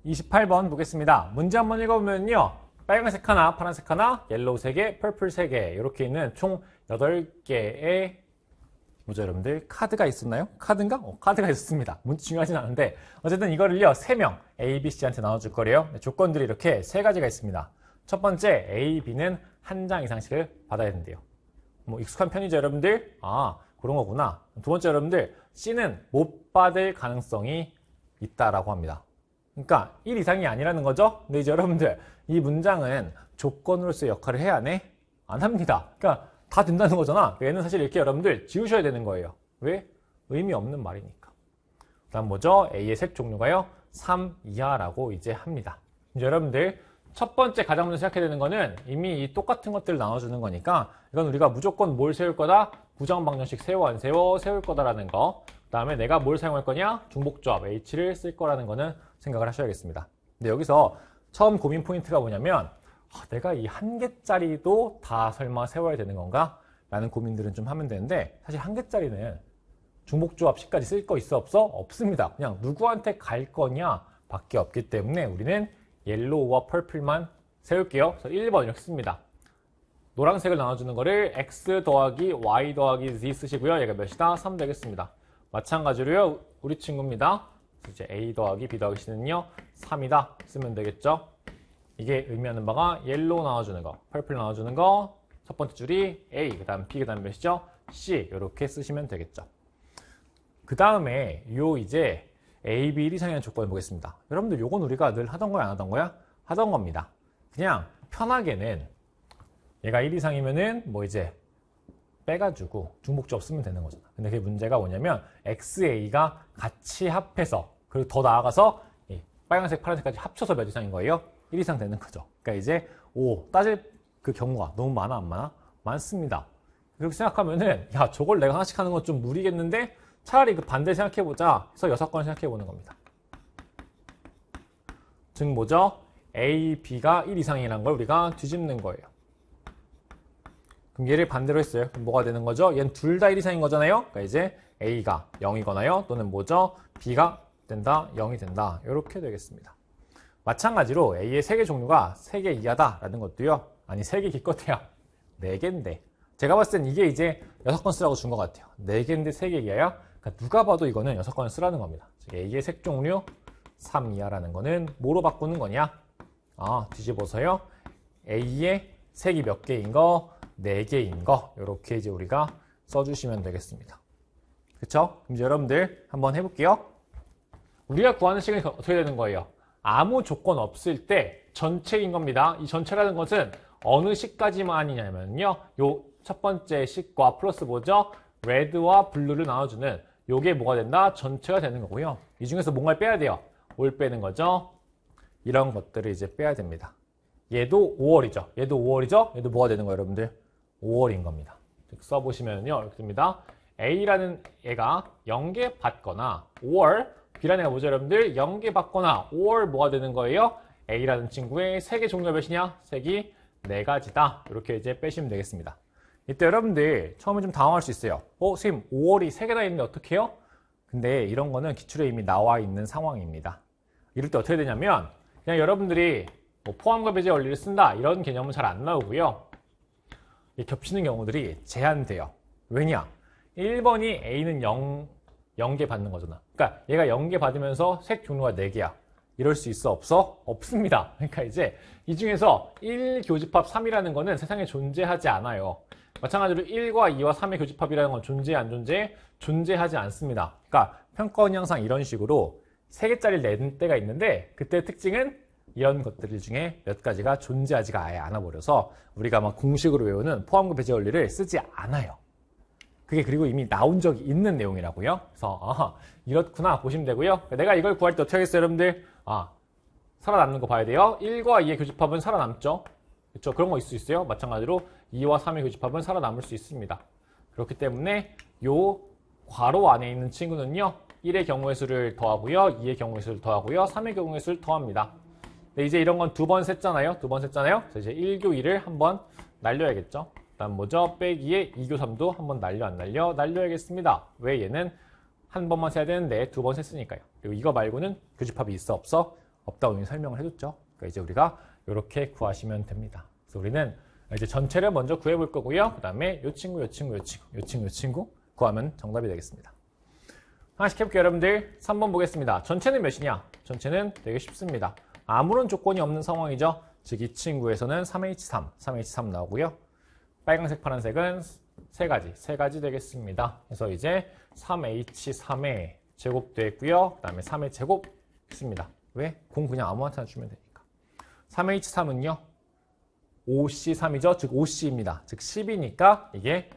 28번 보겠습니다. 문제 한번 읽어보면요. 빨간색 하나, 파란색 하나, 옐로우 3개, 퍼플 3개 이렇게 있는 총 8개의 뭐죠 여러분들? 카드가 있었나요? 카드인가? 카드가 있었습니다. 문제 중요하진 않은데 어쨌든 이거를요 3명 A, B, C한테 나눠줄 거래요. 조건들이 이렇게 3가지가 있습니다. 첫 번째 A, B는 한 장 이상씩을 받아야 된대요. 뭐 익숙한 편이죠 여러분들? 아 그런 거구나. 두 번째 여러분들 C는 못 받을 가능성이 있다라고 합니다. 그러니까 1 이상이 아니라는 거죠. 근데 이제 여러분들 이 문장은 조건으로서의 역할을 해야 하네? 안 합니다. 그러니까 다 된다는 거잖아. 얘는 사실 이렇게 여러분들 지우셔야 되는 거예요. 왜? 의미 없는 말이니까. 그다음 뭐죠? A의 색 종류가요 3 이하라고 이제 합니다. 이제 여러분들 첫 번째 가장 먼저 생각해야 되는 거는 이미 이 똑같은 것들을 나눠주는 거니까 이건 우리가 무조건 뭘 세울 거다? 부정방정식 세워 안 세워 세울 거다라는 거. 그 다음에 내가 뭘 사용할 거냐? 중복조합 H를 쓸 거라는 거는 생각을 하셔야겠습니다. 근데 여기서 처음 고민 포인트가 뭐냐면 내가 이 한 개짜리도 다 설마 세워야 되는 건가? 라는 고민들은 좀 하면 되는데 사실 한 개짜리는 중복조합식까지 쓸 거 있어 없어? 없습니다. 그냥 누구한테 갈 거냐 밖에 없기 때문에 우리는 옐로우와 퍼플만 세울게요. 그래서 1번 이렇게 씁니다. 노란색을 나눠주는 거를 X 더하기 Y 더하기 Z 쓰시고요. 얘가 몇이다? 3 되겠습니다. 마찬가지로요. 우리 친구입니다. 이제 A 더하기 B 더하기 C는요 3이다 쓰면 되겠죠. 이게 의미하는 바가 옐로우 나눠주는 거, 퍼플 나눠주는 거, 첫 번째 줄이 A, 그 다음 B, 그 다음 몇이죠? C 이렇게 쓰시면 되겠죠. 그 다음에 요 이제 A, B 1 이상이라는 조건을 보겠습니다. 여러분들 요건 우리가 늘 하던 거야 안 하던 거야? 하던 겁니다. 그냥 편하게는 얘가 1 이상이면은 뭐 이제 빼가지고 중복조합 쓰면 되는 거잖아. 근데 그 문제가 뭐냐면 XA가 같이 합해서 그리고 더 나아가서 이 빨간색, 파란색까지 합쳐서 몇 이상인 거예요? 1 이상 되는 거죠. 그러니까 이제 따질 그 경우가 너무 많아 안 많아? 많습니다. 그렇게 생각하면은 야 저걸 내가 하나씩 하는 건 좀 무리겠는데 차라리 그 반대 생각해보자 해서 6건 생각해보는 겁니다. 즉 뭐죠? A, B가 1 이상이라는 걸 우리가 뒤집는 거예요. 그럼 얘를 반대로 했어요. 그럼 뭐가 되는 거죠? 얘는 둘 다 1 이상인 거잖아요. 그러니까 이제 A가 0이거나요. 또는 뭐죠? B가 된다, 0이 된다. 이렇게 되겠습니다. 마찬가지로 A의 3개 종류가 3개 이하다라는 것도요. 아니 3개 기껏해야 4개인데 제가 봤을 땐 이게 이제 6건 쓰라고 준 것 같아요. 4개인데 3개 이하야? 그러니까 누가 봐도 이거는 6건을 쓰라는 겁니다. 즉 A의 색 종류 3 이하라는 거는 뭐로 바꾸는 거냐? 뒤집어서요. A의 색이 몇 개인 거? 4개인 거 이렇게 이제 우리가 써주시면 되겠습니다. 그쵸? 그럼 이제 여러분들 한번 해볼게요. 우리가 구하는 식은 어떻게 되는 거예요? 아무 조건 없을 때 전체인 겁니다. 이 전체라는 것은 어느 식까지만이냐면요. 요 첫 번째 식과 플러스 뭐죠? 레드와 블루를 나눠주는 요게 뭐가 된다? 전체가 되는 거고요. 이 중에서 뭔가를 빼야 돼요. 뭘 빼는 거죠? 이런 것들을 이제 빼야 됩니다. 얘도 5월이죠. 얘도 5월이죠? 얘도 뭐가 되는 거예요, 여러분들? 5월인 겁니다. 써보시면요. 이렇게 됩니다. A라는 애가 0개 받거나 5월, B라는 애가 뭐죠, 여러분들? 0개 받거나 5월 뭐가 되는 거예요? A라는 친구의 색의 종류가 몇이냐? 색이 4가지다. 이렇게 이제 빼시면 되겠습니다. 이때 여러분들 처음에 좀 당황할 수 있어요. 선생님 5월이 3개나 있는데 어떻게 해요? 근데 이런 거는 기출에 이미 나와 있는 상황입니다. 이럴 때 어떻게 되냐면 그냥 여러분들이 뭐 포함과 배제 원리를 쓴다 이런 개념은 잘 안 나오고요. 겹치는 경우들이 제한돼요. 왜냐? 1번이 A는 0개 받는 거잖아. 그러니까 얘가 0개 받으면서 색 종류가 4개야. 이럴 수 있어? 없어? 없습니다. 그러니까 이제 이 중에서 1교집합 3이라는 거는 세상에 존재하지 않아요. 마찬가지로 1과 2와 3의 교집합이라는 건 존재해 안 존재해? 존재하지 않습니다. 그러니까 평가원이 항상 이런 식으로 3개짜리를 낸 때가 있는데 그때의 특징은 이런 것들 중에 몇 가지가 존재하지가 아예 않아 버려서 우리가 막 공식으로 외우는 포함과 배제 원리를 쓰지 않아요. 그게 그리고 이미 나온 적이 있는 내용이라고요. 그래서 이렇구나 보시면 되고요. 내가 이걸 구할 때 어떻게 하겠어요, 여러분들? 살아남는 거 봐야 돼요. 1과 2의 교집합은 살아남죠. 그렇죠? 그런 거 있을 수 있어요. 마찬가지로 2와 3의 교집합은 살아남을 수 있습니다. 그렇기 때문에 요 괄호 안에 있는 친구는요. 1의 경우의 수를 더하고요. 2의 경우의 수를 더하고요. 3의 경우의 수를 더합니다. 근데 이제 이런 건 2번 셌잖아요. 2번 셌잖아요. 그래서 이제 1교 2를 한번 날려야겠죠. 그다음 뭐죠? 빼기에 2교 3도 한번 날려 안 날려? 날려야겠습니다. 왜 얘는 한 번만 세야 되는데 2번 셌으니까요. 그리고 이거 말고는 교집합이 있어 없어? 없다고 이미 설명을 해줬죠. 그러니까 이제 우리가 이렇게 구하시면 됩니다. 그래서 우리는 이제 전체를 먼저 구해볼 거고요. 그 다음에 이 친구, 이 친구, 이 친구, 이 친구, 이 친구 구하면 정답이 되겠습니다. 하나씩 해볼게요, 여러분들. 3번 보겠습니다. 전체는 몇이냐? 전체는 되게 쉽습니다. 아무런 조건이 없는 상황이죠. 즉 이 친구에서는 3H3, 3H3 나오고요. 빨간색, 파란색은 세 가지 되겠습니다. 그래서 이제 3H3의 제곱도 있고요. 그 다음에 3의 제곱 있습니다. 왜? 공 그냥 아무한테나 주면 되니까. 3H3은요. 5C3이죠. 즉 5C입니다. 즉 10이니까 이게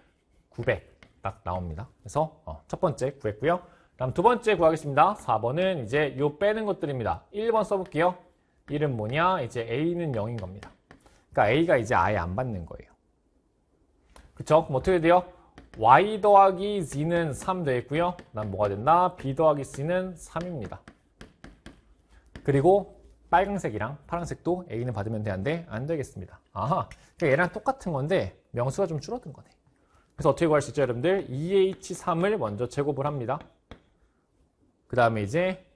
900 딱 나옵니다. 그래서 첫 번째 구했고요. 다음 두 번째 구하겠습니다. 4번은 이제 요 빼는 것들입니다. 1번 써볼게요. 1은 뭐냐? 이제 A는 0인 겁니다. 그러니까 A가 이제 아예 안 받는 거예요. 그쵸? 그럼 어떻게 돼요? Y 더하기 Z는 3 되겠고요. 난 뭐가 된다? B 더하기 C는 3입니다. 그리고 빨간색이랑 파란색도 A는 받으면 되는데 안 되겠습니다. 아하, 그러니까 얘랑 똑같은 건데 명수가 좀 줄어든 거네. 그래서 어떻게 구할 수 있죠, 여러분들? 2H3을 먼저 제곱을 합니다. 그 다음에 이제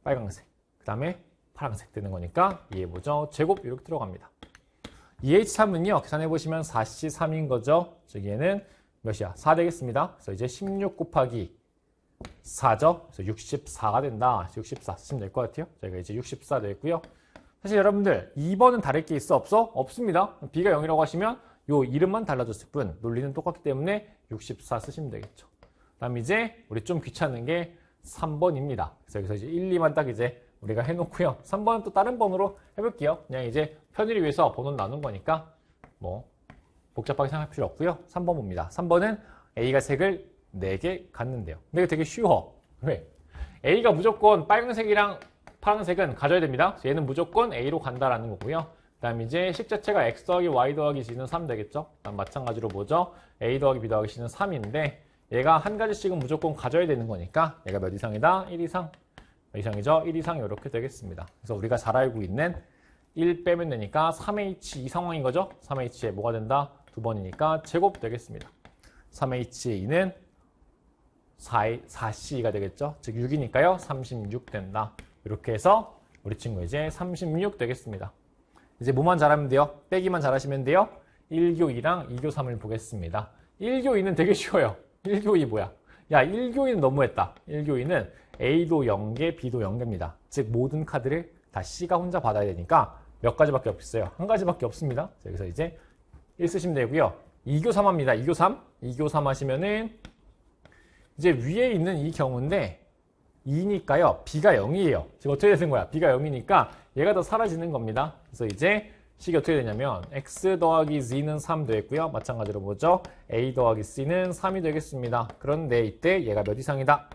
빨간색, 그 다음에 파란색 되는 거니까 이해해보죠. 제곱 이렇게 들어갑니다. 2H3은요, 계산해보시면 4C3인 거죠. 즉 얘는 몇이야? 4 되겠습니다. 그래서 이제 16 곱하기 4죠. 그래서 64가 된다. 64 쓰시면 될 것 같아요. 저희가 이제 64 되겠고요. 사실 여러분들 2번은 다를 게 있어? 없어? 없습니다. B가 0이라고 하시면 요 이름만 달라졌을 뿐 논리는 똑같기 때문에 64 쓰시면 되겠죠. 그 다음 이제 우리 좀 귀찮은 게 3번입니다. 그래서 여기서 이제 1, 2만 딱 이제 우리가 해놓고요. 3번은 또 다른 번호로 해볼게요. 그냥 이제 편의를 위해서 번호를 나눈 거니까 뭐 복잡하게 생각할 필요 없고요. 3번 봅니다. 3번은 A가 색을 4개 갖는데요. 근데 이거 되게 쉬워. 왜? A가 무조건 빨간색이랑 파란색은 가져야 됩니다. 얘는 무조건 A로 간다라는 거고요. 그 다음 이제 식 자체가 X 더하기 Y 더하기 G는 3 되겠죠. 그다음 마찬가지로 뭐죠? A 더하기 B 더하기 C는 3인데 얘가 한 가지씩은 무조건 가져야 되는 거니까 얘가 몇 이상이다? 1 이상. 몇 이상이죠? 1 이상 이렇게 되겠습니다. 그래서 우리가 잘 알고 있는 1 빼면 되니까 3H 이 상황인 거죠? 3H에 뭐가 된다? 2번이니까 제곱 되겠습니다. 3H의 2는 4C가 되겠죠? 즉 6이니까요. 36 된다. 이렇게 해서 우리 친구 이제 36 되겠습니다. 이제 뭐만 잘하면 돼요? 빼기만 잘하시면 돼요. 1교 2랑 2교 3을 보겠습니다. 1교 2는 되게 쉬워요. 1교 2 뭐야? 야, 1교 2는 너무했다. 1교 2는 A도 0개, B도 0개입니다. 즉 모든 카드를 다 C가 혼자 받아야 되니까 몇 가지밖에 없어요. 한 가지밖에 없습니다. 여기서 이제 1 쓰시면 되고요. 2교 3 합니다. 2교 3. 2교 3 하시면은 이제 위에 있는 이 경우인데 2니까요. B가 0이에요. 지금 어떻게 되는 거야? B가 0이니까 얘가 더 사라지는 겁니다. 그래서 이제 식이 어떻게 되냐면 X 더하기 Z는 3 되겠고요. 마찬가지로 뭐죠? A 더하기 C는 3이 되겠습니다. 그런데 이때 얘가 몇 이상이다?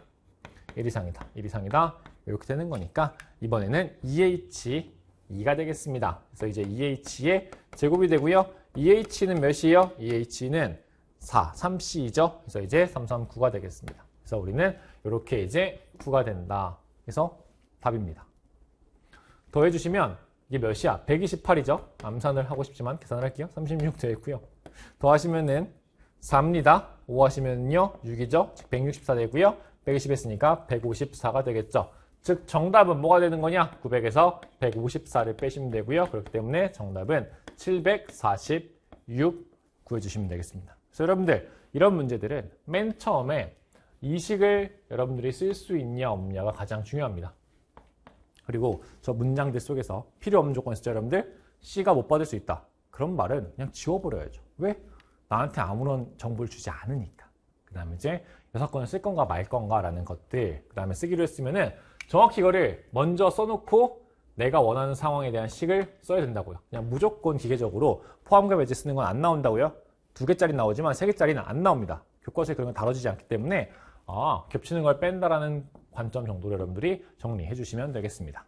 1 이상이다. 1 이상이다. 이렇게 되는 거니까 이번에는 2H2가 되겠습니다. 그래서 이제 2H의 제곱이 되고요. 2H는 몇이에요? 2H는 4, 3C이죠. 그래서 이제 339가 되겠습니다. 그래서 우리는 이렇게 이제 9가 된다. 그래서 답입니다. 더해주시면 이게 몇이야? 128이죠. 암산을 하고 싶지만 계산을 할게요. 36 되어 있고요. 더하시면은 4입니다. 5 하시면요 6이죠. 즉 164 되고요. 120 했으니까 154가 되겠죠. 즉 정답은 뭐가 되는 거냐? 900에서 154를 빼시면 되고요. 그렇기 때문에 정답은 746 구해주시면 되겠습니다. 그래서 여러분들 이런 문제들은 맨 처음에 이 식을 여러분들이 쓸 수 있냐 없냐가 가장 중요합니다. 그리고 저 문장들 속에서 필요 없는 조건이 있죠. 여러분들 C가 못 받을 수 있다. 그런 말은 그냥 지워버려야죠. 왜? 나한테 아무런 정보를 주지 않으니까. 그 다음에 이제 이 사건을 쓸 건가 말 건가 라는 것들 그 다음에 쓰기로 했으면은 정확히 이거를 먼저 써놓고 내가 원하는 상황에 대한 식을 써야 된다고요. 그냥 무조건 기계적으로 포함과 배제 쓰는 건 안 나온다고요. 2개짜리 나오지만 3개짜리는 안 나옵니다. 교과서에 그런 건 다뤄지지 않기 때문에 겹치는 걸 뺀다라는 관점 정도로 여러분들이 정리해 주시면 되겠습니다.